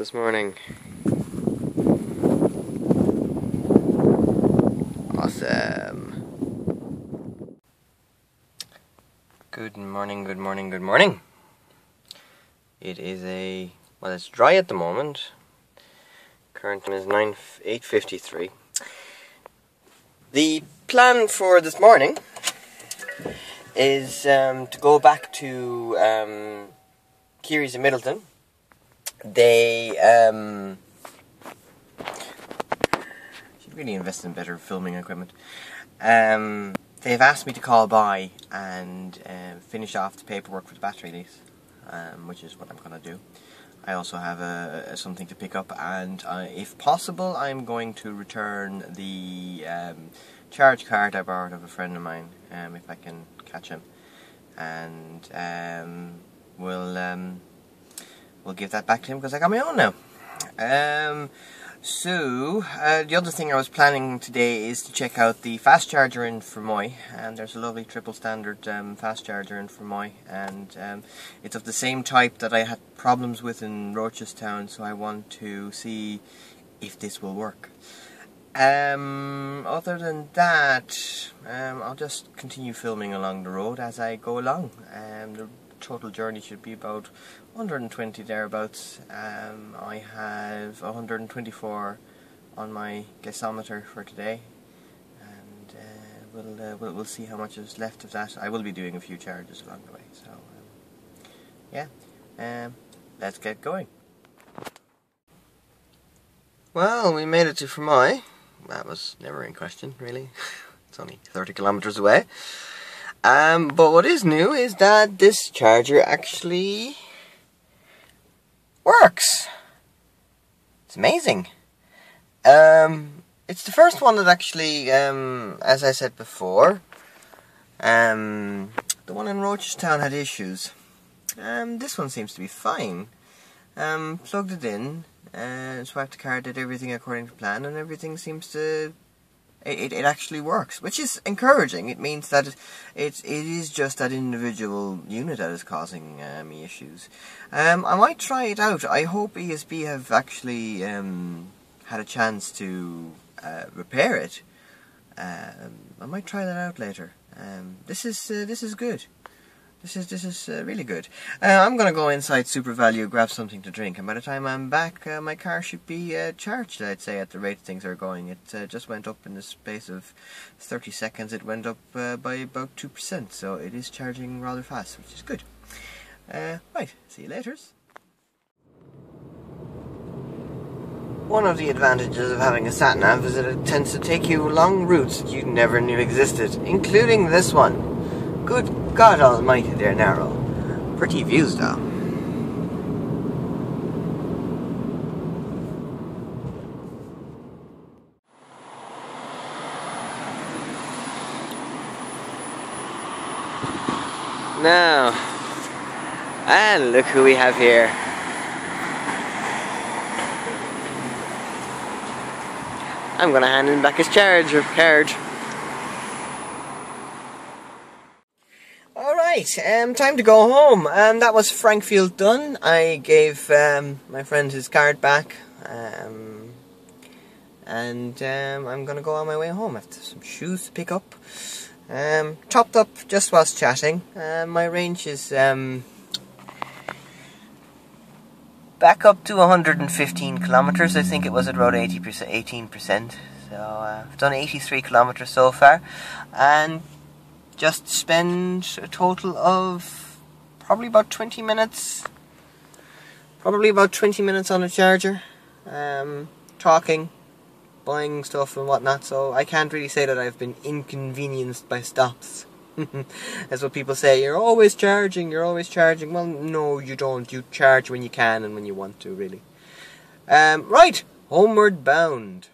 this morning. Awesome. Good morning, good morning, good morning. It is it's dry at the moment. Current time is 8:53. The plan for this morning is to go back to Kiri's in Middleton. They should really invest in better filming equipment. They've asked me to call by and finish off the paperwork for the battery lease, which is what I'm going to do. I also have something to pick up, and if possible I'm going to return the charge card I borrowed of a friend of mine, if I can catch him, and we'll give that back to him because I got my own now. The other thing I was planning today is to check out the fast charger in Fermoy, and there's a lovely triple standard fast charger in Fermoy, and it's of the same type that I had problems with in Rochestown, so I want to see if this will work. Other than that, I'll just continue filming along the road as I go along. The total journey should be about 120 thereabouts. I have 124 on my gasometer for today, and we'll see how much is left of that. I will be doing a few charges along the way, so yeah, let's get going. Well, we made it to Fermoy. That was never in question, really. It's only 30 kilometers away. But what is new is that this charger actually works. It's amazing. It's the first one that actually, as I said before, the one in Rochestown had issues. This one seems to be fine. Plugged it in, swiped the card, did everything according to plan, and everything seems to... It actually works, which is encouraging. It means that it is just that individual unit that is causing me issues. I might try it out. I hope ESB have actually had a chance to repair it. I might try that out later. This is good. This is really good. I'm gonna go inside Super Value, grab something to drink, and by the time I'm back, my car should be charged, I'd say, at the rate things are going. It just went up in the space of 30 seconds. It went up by about 2%, so it is charging rather fast, which is good. Right, see you later. One of the advantages of having a sat-nav is that it tends to take you long routes that you never knew existed, including this one. Good God almighty, they're narrow. Pretty views though. Now, and look who we have here. I'm gonna hand him back his card. Alright, time to go home. That was Frankfield done. I gave my friend his card back, and I'm gonna go on my way home. I have some shoes to pick up. Topped up just whilst chatting. My range is back up to 115 kilometers. I think it was at about 18%. So I've done 83 kilometers so far, and just spend a total of probably about 20 minutes. On the charger, talking, buying stuff and whatnot. So I can't really say that I've been inconvenienced by stops. That's what people say. You're always charging. Well, no, you don't. You charge when you can and when you want to, really. Right, homeward bound,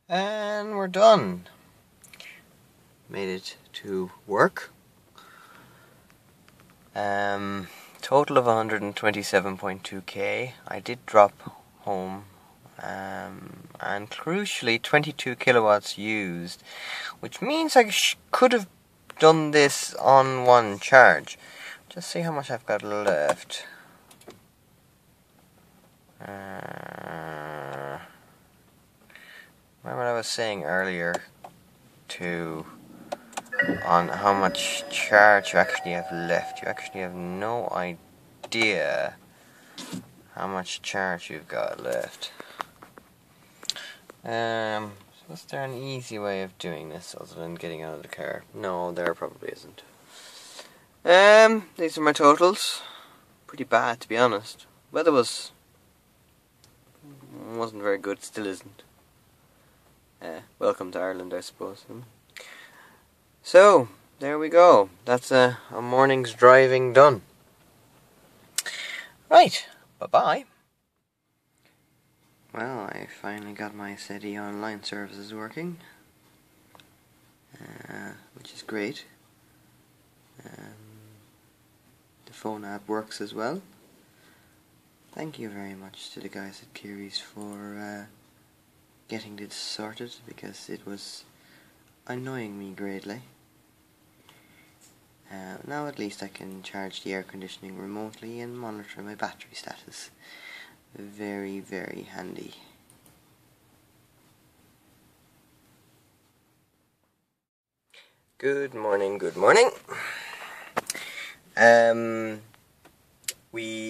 and we're done. Made it to work. Total of 127.2k. I did drop home, and crucially 22 kilowatts used, which means I could have done this on one charge. Just see how much I've got left. Remember what I was saying earlier on how much charge you actually have left. You actually have no idea how much charge you've got left. So is there an easy way of doing this other than getting out of the car? No, there probably isn't. These are my totals. Pretty bad, to be honest. Weather wasn't very good, still isn't. Welcome to Ireland, I suppose. So, there we go. That's a morning's driving done. Right, bye-bye. Well, I finally got my SETI online services working, which is great. The phone app works as well. Thank you very much to the guys at Kiri's for getting this sorted, because it was annoying me greatly. Now at least I can charge the air conditioning remotely and monitor my battery status. Very, very handy. Good morning, good morning.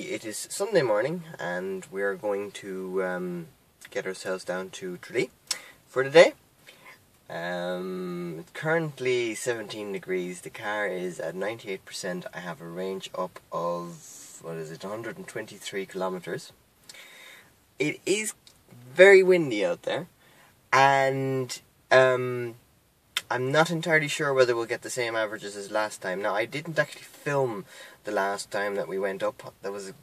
It is Sunday morning and we are going to get ourselves down to Tralee for the day. It's currently 17 degrees. The car is at 98%. I have a range up of, 123 kilometers. It is very windy out there, and I'm not entirely sure whether we'll get the same averages as last time. Now, I didn't actually film the last time that we went up. I was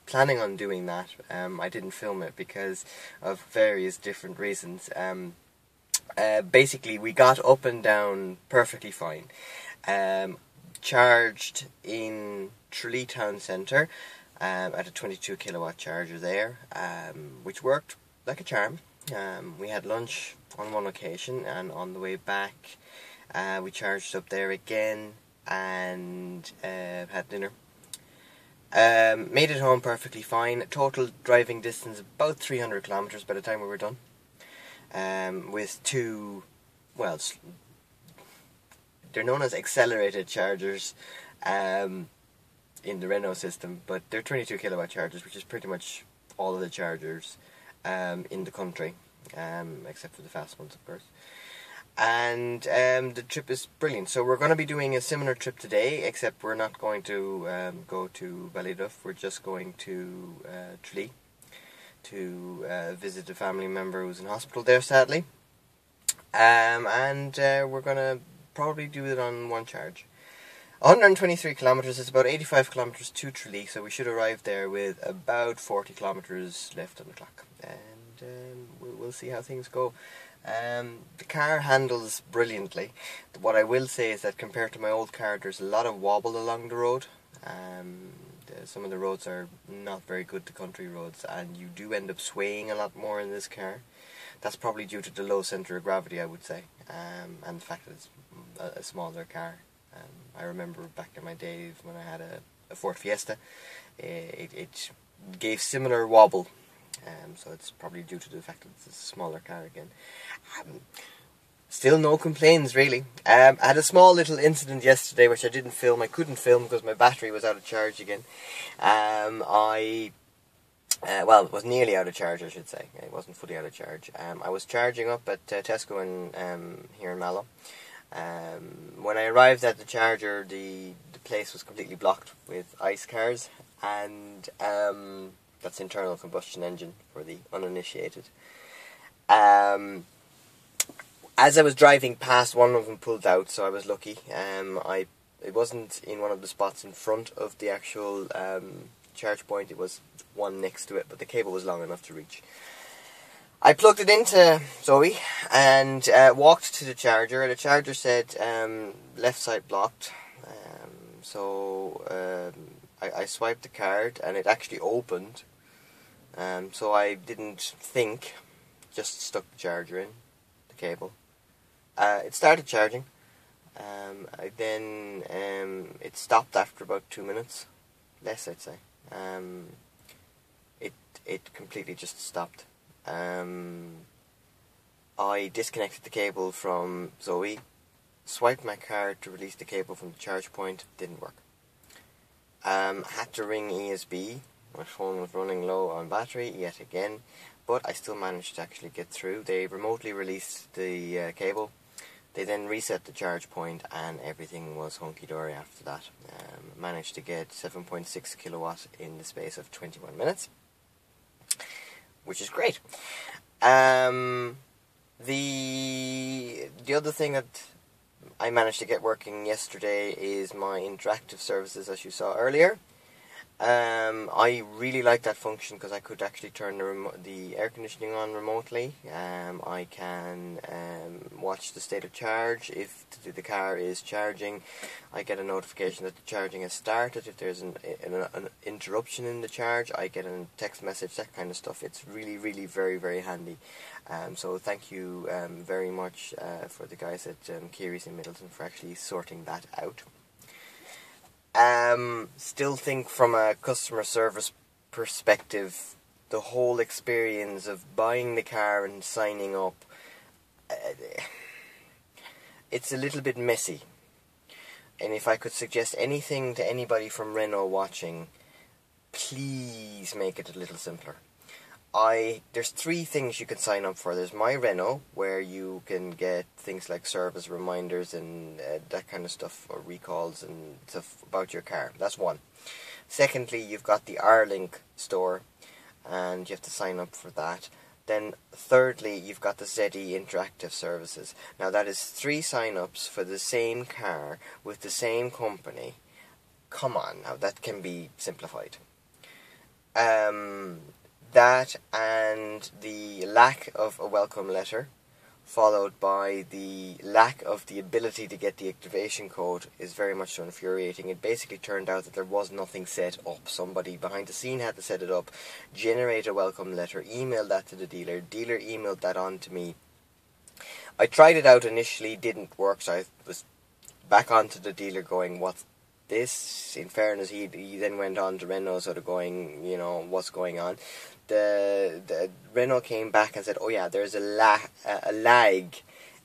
planning on doing that. I didn't film it because of various different reasons. Basically, we got up and down perfectly fine. Charged in Tralee town centre at a 22 kilowatt charger there, which worked like a charm. We had lunch on one occasion, and on the way back we charged up there again and had dinner. Made it home perfectly fine. Total driving distance about 300 kilometers by the time we were done. With two, well, they're known as accelerated chargers in the Renault system, but they're 22 kilowatt chargers, which is pretty much all of the chargers in the country, except for the fast ones, of course. And the trip is brilliant. So we're going to be doing a similar trip today, except we're not going to go to Ballyduff. We're just going to Tralee to visit a family member who's in hospital there, sadly. And we're going to probably do it on one charge. 123 kilometers is about 85 kilometers to Tralee, so we should arrive there with about 40 kilometers left on the clock. And we'll see how things go. The car handles brilliantly. What I will say is that compared to my old car, there's a lot of wobble along the road. Some of the roads are not very good, the country roads, and you do end up swaying a lot more in this car. That's probably due to the low centre of gravity, I would say, and the fact that it's a smaller car. I remember back in my days when I had a Ford Fiesta, it gave similar wobble, so it's probably due to the fact that it's a smaller car again. Still no complaints, really. I had a small little incident yesterday which I didn't film. I couldn't film because my battery was out of charge again. Well, it was nearly out of charge, I should say. It wasn't fully out of charge. I was charging up at Tesco in here in Mallow. When I arrived at the charger, the place was completely blocked with ICE cars, and that's internal combustion engine for the uninitiated. As I was driving past, one of them pulled out, so I was lucky. It wasn't in one of the spots in front of the actual charge point. It was one next to it, but the cable was long enough to reach. I plugged it into Zoe and walked to the charger. The charger said left side blocked. So I swiped the card and it actually opened. So I didn't think, just stuck the charger in, the cable. It started charging. Then it stopped after about 2 minutes, less I'd say. it completely just stopped. I disconnected the cable from Zoe, swiped my card to release the cable from the charge point, didn't work. Had to ring ESB, my phone was running low on battery yet again, but I still managed to actually get through. They remotely released the cable, they then reset the charge point, and everything was hunky-dory after that. Managed to get 7.6 kilowatt in the space of 21 minutes, which is great. The other thing that I managed to get working yesterday is my interactive services, as you saw earlier. I really like that function because I could actually turn the air conditioning on remotely. I can watch the state of charge. If the car is charging, I get a notification that the charging has started. If there's an interruption in the charge, I get a text message, that kind of stuff. It's really, really very, very handy. So thank you very much for the guys at Kiri's in Middleton for actually sorting that out. Still think from a customer service perspective, the whole experience of buying the car and signing up, it's a little bit messy. And if I could suggest anything to anybody from Renault watching, please make it a little simpler. There's 3 things you can sign up for. There's My Renault, where you can get things like service reminders and that kind of stuff, or recalls and stuff about your car. That's one. Secondly, you've got the R-Link store, and you have to sign up for that. Then thirdly, you've got the ZE interactive services. Now that is 3 sign-ups for the same car with the same company. Come on, now that can be simplified. That and the lack of a welcome letter, followed by the lack of the ability to get the activation code, is very much so infuriating. It basically turned out that there was nothing set up. Somebody behind the scene had to set it up, generate a welcome letter, email that to the dealer emailed that on to me. I tried it out initially, didn't work, so I was back onto the dealer going, what's this? In fairness, he then went on to Renault, sort of going, you know, what's going on? The Renault came back and said, oh yeah, there's a lag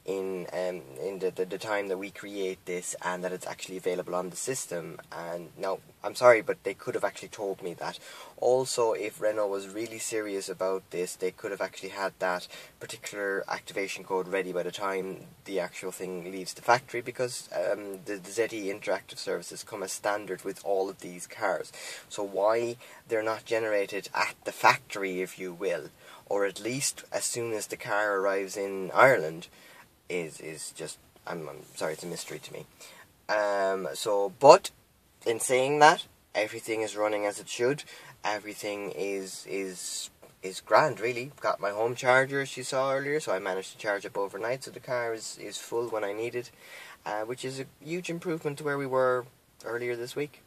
in the time that we create this, and that it's actually available on the system. And now, I'm sorry, but they could have actually told me that. Also, if Renault was really serious about this, they could have actually had that particular activation code ready by the time the actual thing leaves the factory, because the ZE interactive services come as standard with all of these cars. So why they're not generated at the factory, if you will, or at least as soon as the car arrives in Ireland, is just, I'm sorry, it's a mystery to me. But in saying that, everything is running as it should. Everything is grand, really. Got my home charger, as you saw earlier, so I managed to charge up overnight, so the car is full when I need it, which is a huge improvement to where we were earlier this week.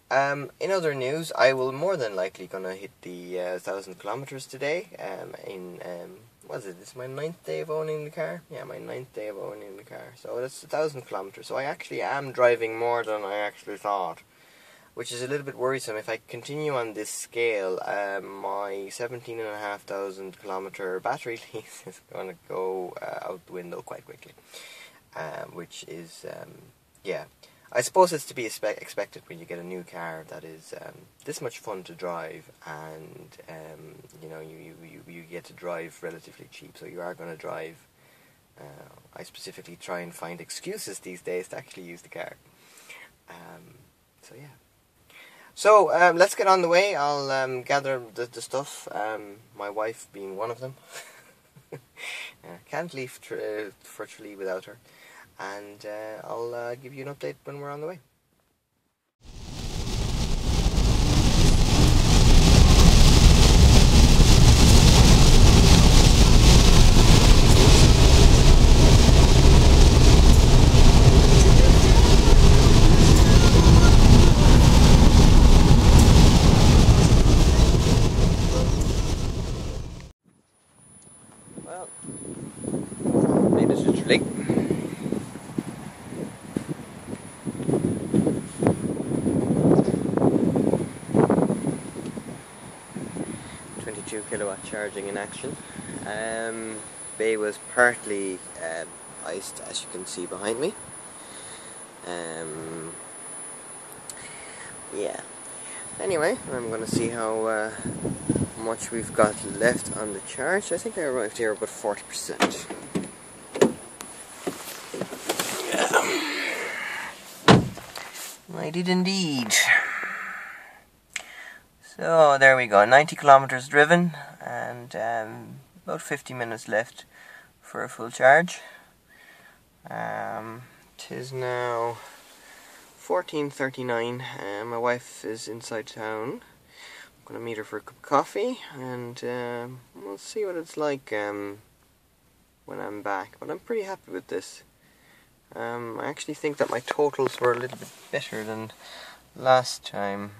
In other news, I will more than likely gonna hit the 1,000 kilometers today. Was it? This is my 9th day of owning the car. Yeah, my 9th day of owning the car. So that's 1,000 kilometers. So I actually am driving more than I actually thought, which is a little bit worrisome. If I continue on this scale, my 17,500 kilometer battery lease is going to go out the window quite quickly, which is yeah. I suppose it's to be expected when you get a new car that is this much fun to drive, and you know, you get to drive relatively cheap, so you are going to drive. I specifically try and find excuses these days to actually use the car. So yeah. So let's get on the way. I'll gather the stuff. My wife being one of them. Can't leave for Tralee without her. And I'll give you an update when we're on the way. Well, made it to Tralee. 2 kilowatt charging in action. Bay was partly iced, as you can see behind me. Yeah. Anyway, I'm going to see how much we've got left on the charge. I think I arrived here about 40%. I did indeed. So there we go, 90 kilometers driven and about 50 minutes left for a full charge. Tis now 14:39. My wife is inside town. I'm going to meet her for a cup of coffee and we'll see what it's like when I'm back. But I'm pretty happy with this. I actually think that my totals were a little bit better than last time.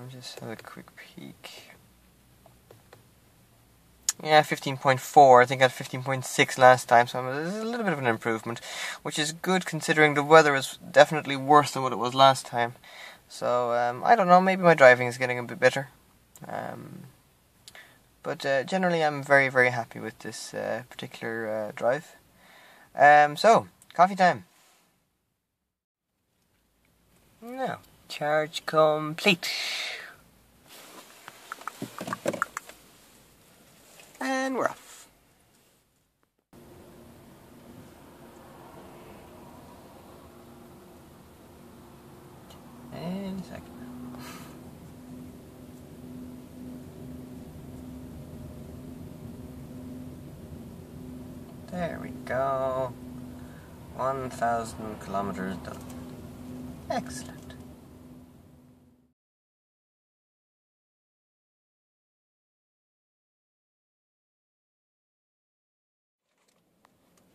Just have a quick peek. Yeah, 15.4. I think I had 15.6 last time, so there's a little bit of an improvement, which is good considering the weather is definitely worse than what it was last time. So I don't know, maybe my driving is getting a bit better. But generally I'm very, very happy with this particular drive. So, coffee time. Now, charge complete. And we're off. And a second. There we go. 1,000 kilometers done. Excellent.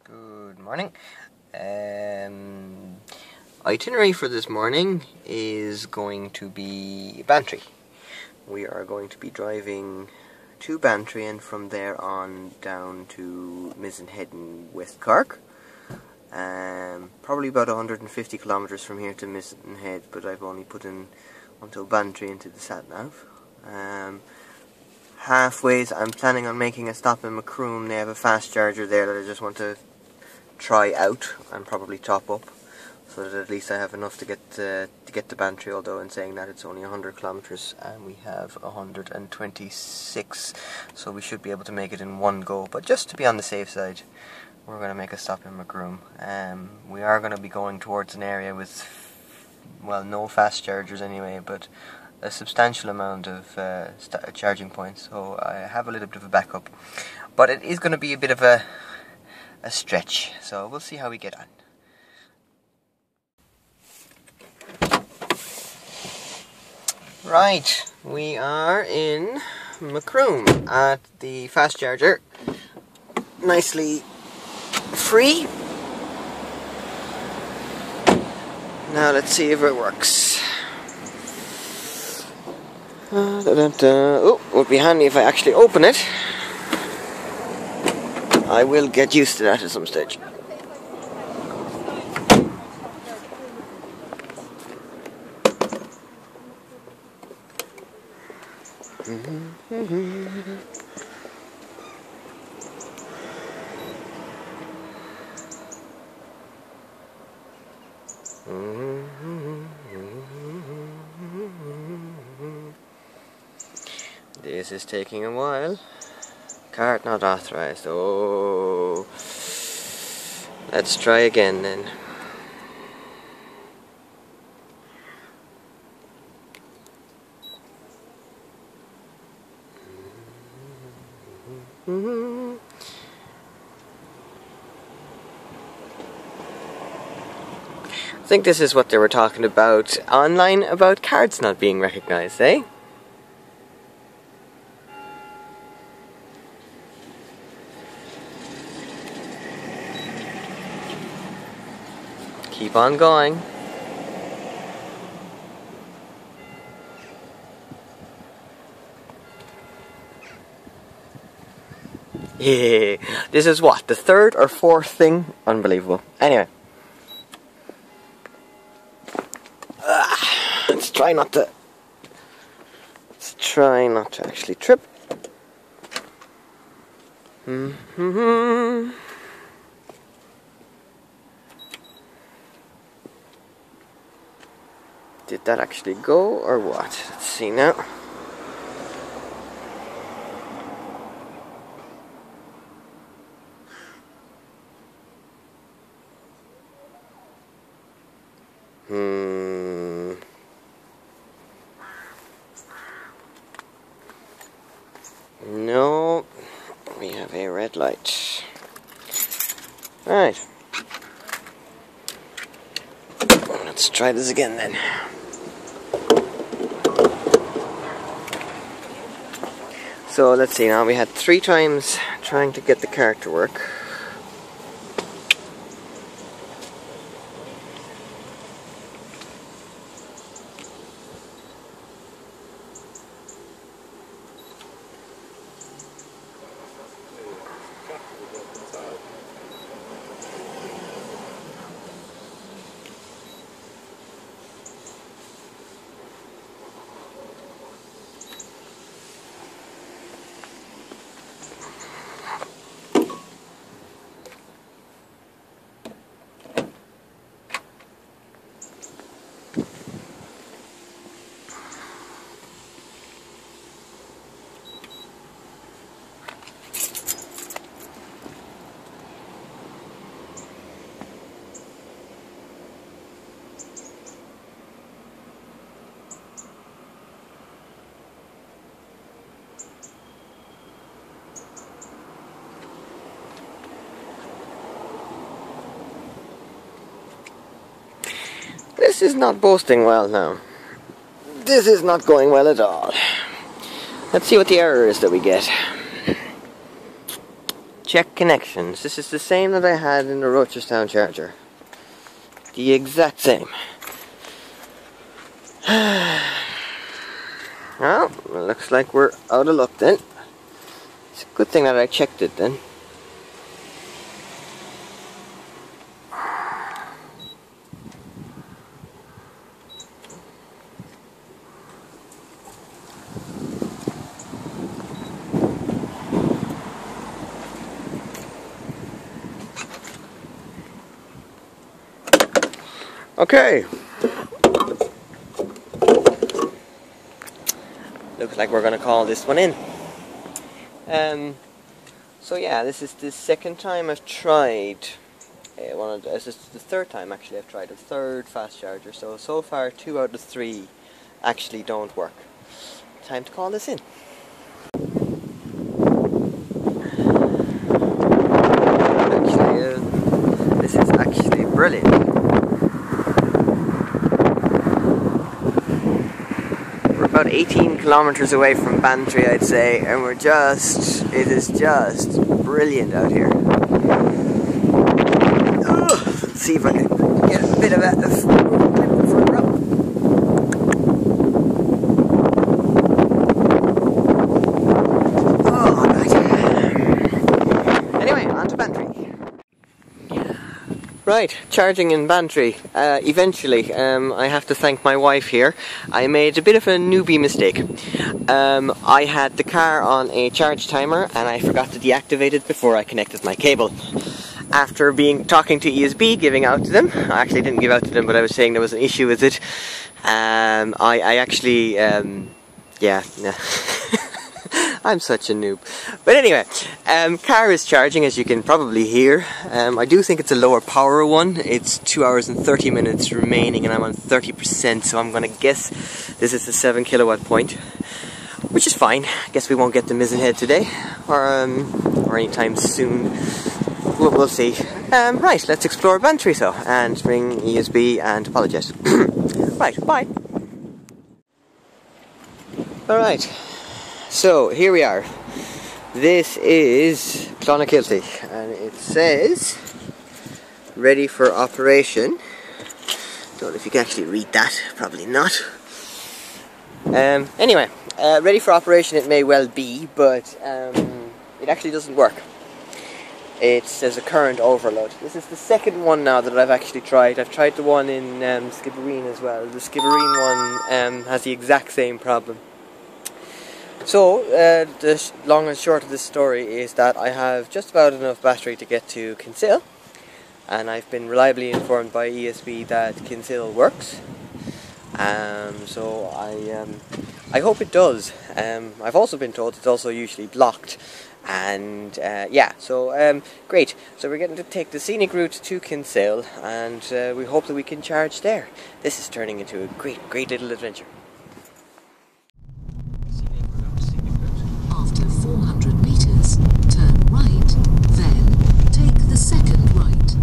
Good morning. Itinerary for this morning is going to be Bantry. We are going to be driving to Bantry and from there on down to Mizenhead in West Cork. Probably about 150 kilometres from here to Mizenhead, but I've only put in until Bantry into the sat-nav. Halfways, I'm planning on making a stop in Macroom. They have a fast charger there that I just want to try out and probably top up, so that at least I have enough to get to Bantry. Although in saying that, it's only 100 kilometres and we have 126, so we should be able to make it in one go. But just to be on the safe side, we're going to make a stop in Macroom. We are going to be going towards an area with, well, no fast chargers anyway, but a substantial amount of charging points, so I have a little bit of a backup. But it is going to be a bit of a stretch, so we'll see how we get on. Right, we are in Macroom at the fast charger, nicely free. Now let's see if it works. Oh, it would be handy if I actually open it. I will get used to that at some stage. This is taking a while. Card not authorized. Oh, let's try again then. I think this is what they were talking about online about cards not being recognized, eh? Keep on going. Yeah, this is what, the third or fourth thing? Unbelievable. Anyway. Let's try not to actually trip. Mm-hmm. Did that actually go or what? Let's see now. No, we have a red light. Right. Let's try this again then. So let's see now, we had 3 times trying to get the car to work. This is not boasting well now. This is not going well at all. Let's see what the error is that we get. Check connections. This is the same that I had in the Rochestown charger. The exact same. Well, it looks like we're out of luck then. It's a good thing that I checked it then. Okay. Looks like we're going to call this one in. So yeah, this is the second time I've tried this is the third time actually I've tried a third fast charger. So far 2 out of 3 actually don't work. Time to call this in. Actually, this is actually brilliant. About 18 kilometers away from Bantry, I'd say, and it is just brilliant out here. Let's see if I can get a bit of a front row. Oh, right. Anyway, on to Bantry. Right, charging in Bantry. Eventually, I have to thank my wife here. I made a bit of a newbie mistake. I had the car on a charge timer and I forgot to deactivate it before I connected my cable. After talking to ESB, giving out to them, I actually didn't give out to them, but I was saying there was an issue with it. I actually, yeah, I'm such a noob. But anyway, car is charging, as you can probably hear. I do think it's a lower power one. It's 2 hours and 30 minutes remaining and I'm on 30%, so I'm going to guess this is the 7 kilowatt point, which is fine. I guess we won't get the Mizzenhead today, or anytime soon. We'll see. Right, let's explore Bantry and ring ESB and apologise. Right, bye. Alright. So, here we are. This is Clonakilty, and it says ready for operation. Don't know if you can actually read that, probably not. Anyway, ready for operation it may well be, but it actually doesn't work. It says a current overload. This is the second one now that I've actually tried. I've tried the one in Skibbereen as well. The Skibbereen one has the exact same problem. So, the long and short of this story is that I have just about enough battery to get to Kinsale, and I've been reliably informed by ESB that Kinsale works. So I hope it does. I've also been told it's also usually blocked, and yeah, so great. So we're getting to take the scenic route to Kinsale, and we hope that we can charge there. This is turning into a great little adventure. After 400 meters, turn right, then take the second right.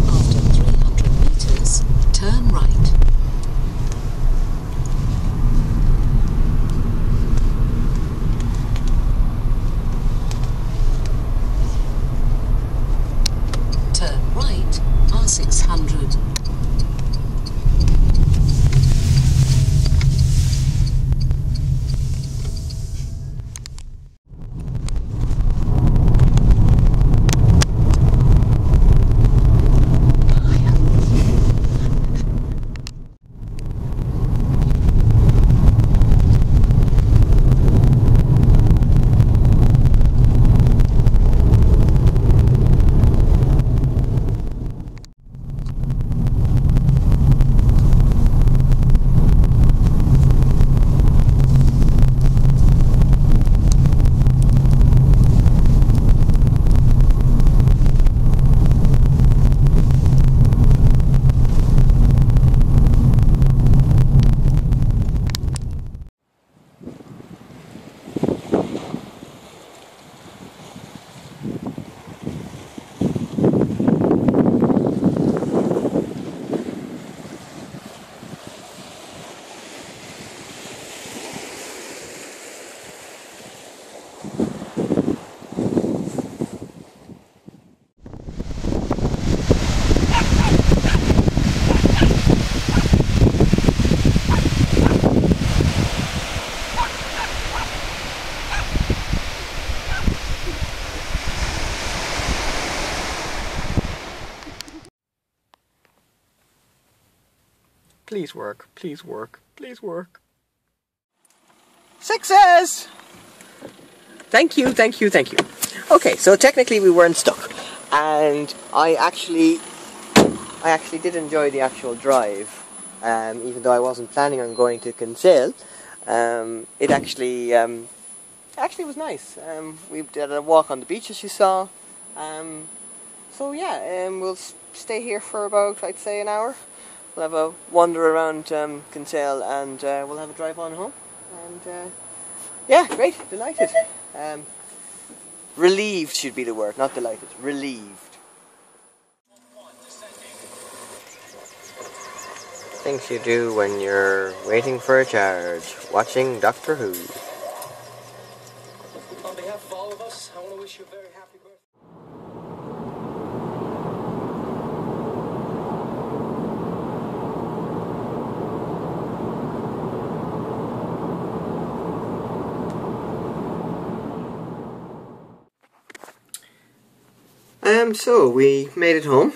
After 300 meters, turn right. Turn right, R600. Please work, please work, please work. Success! Thank you. Okay, so technically we weren't stuck, and I actually did enjoy the actual drive, even though I wasn't planning on going to Kinsale. It actually was nice. We did a walk on the beach, as you saw. So yeah, we'll stay here for about, I'd say, an hour. We'll have a wander around Kinsale, and we'll have a drive on home. And yeah, great, delighted. Relieved should be the word, not delighted. Relieved. Things you do when you're waiting for a charge, watching Doctor Who. On behalf of all of us, I want to wish you a very happy birthday. So we made it home.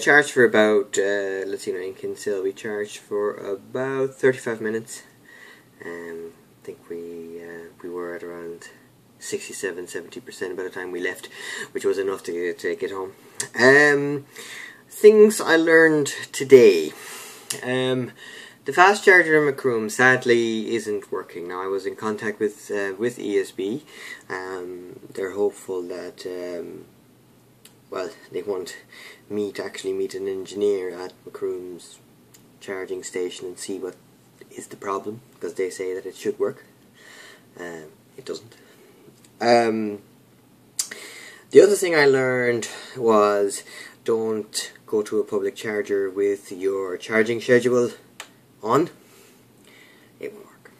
Charged for about, let's see, in Kinsale we charged for about 35 minutes. I think we were at around 67-70% by the time we left, which was enough to get home. Things I learned today. The fast charger in Macroom sadly isn't working. Now I was in contact with ESB. They're hopeful that well, they want me to actually meet an engineer at Macroom's charging station and see what is the problem, because they say that it should work. It doesn't. The other thing I learned was don't go to a public charger with your charging schedule on. It won't work.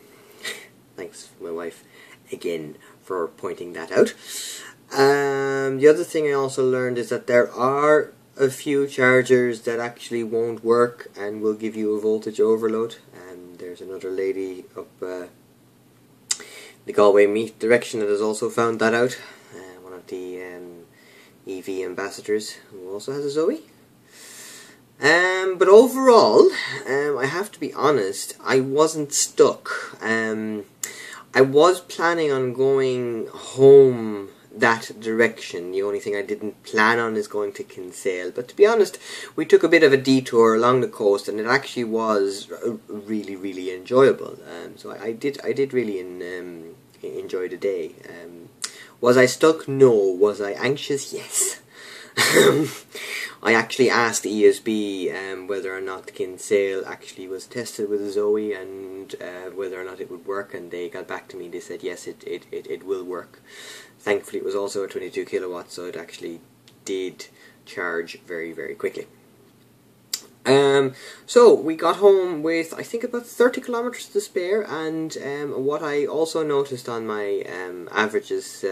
Thanks, my wife, again, for pointing that out. The other thing I also learned is that there are a few chargers that actually won't work and will give you a voltage overload. There's another lady up the Galway Meath direction that has also found that out. One of the EV ambassadors, who also has a Zoe. But overall, I have to be honest, I wasn't stuck. I was planning on going home that direction. The only thing I didn't plan on is going to Kinsale. But to be honest, we took a bit of a detour along the coast, and it actually was really, really enjoyable. So I did really enjoy the day. Was I stuck? No. Was I anxious? Yes. I actually asked ESB whether or not Kinsale actually was tested with a Zoe, and whether or not it would work, and they got back to me. They said yes, it will work. Thankfully it was also a 22 kilowatts, so it actually did charge very, very quickly. So we got home with, I think, about 30 kilometers to spare, and what I also noticed on my averages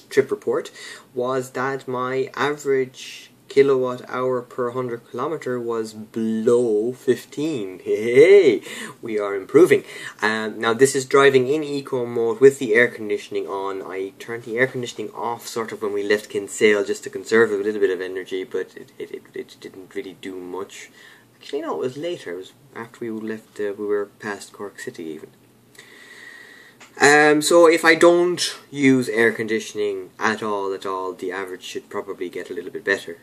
trip report was that my average kilowatt hour per 100 kilometer was below 15. Hey, we are improving. Now this is driving in eco mode with the air conditioning on. I turned the air conditioning off sort of when we left Kinsale just to conserve a little bit of energy, but it didn't really do much. Actually no, it was later. It was after we left, we were past Cork City even. So if I don't use air conditioning at all, the average should probably get a little bit better.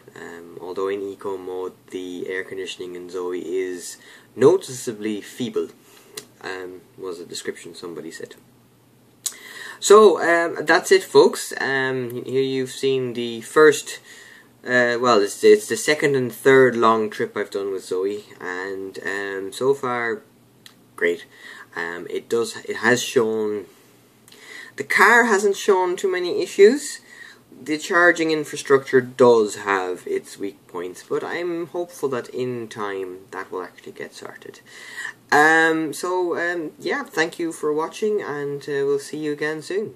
Although in eco mode the air conditioning in Zoe is noticeably feeble, was a description somebody said. So that's it, folks. Here you've seen the first, well, it's the second and third long trip I've done with Zoe, and so far, great. It has shown, the car hasn't shown too many issues. The charging infrastructure does have its weak points, but I'm hopeful that in time that will actually get sorted. Yeah, thank you for watching, and we'll see you again soon.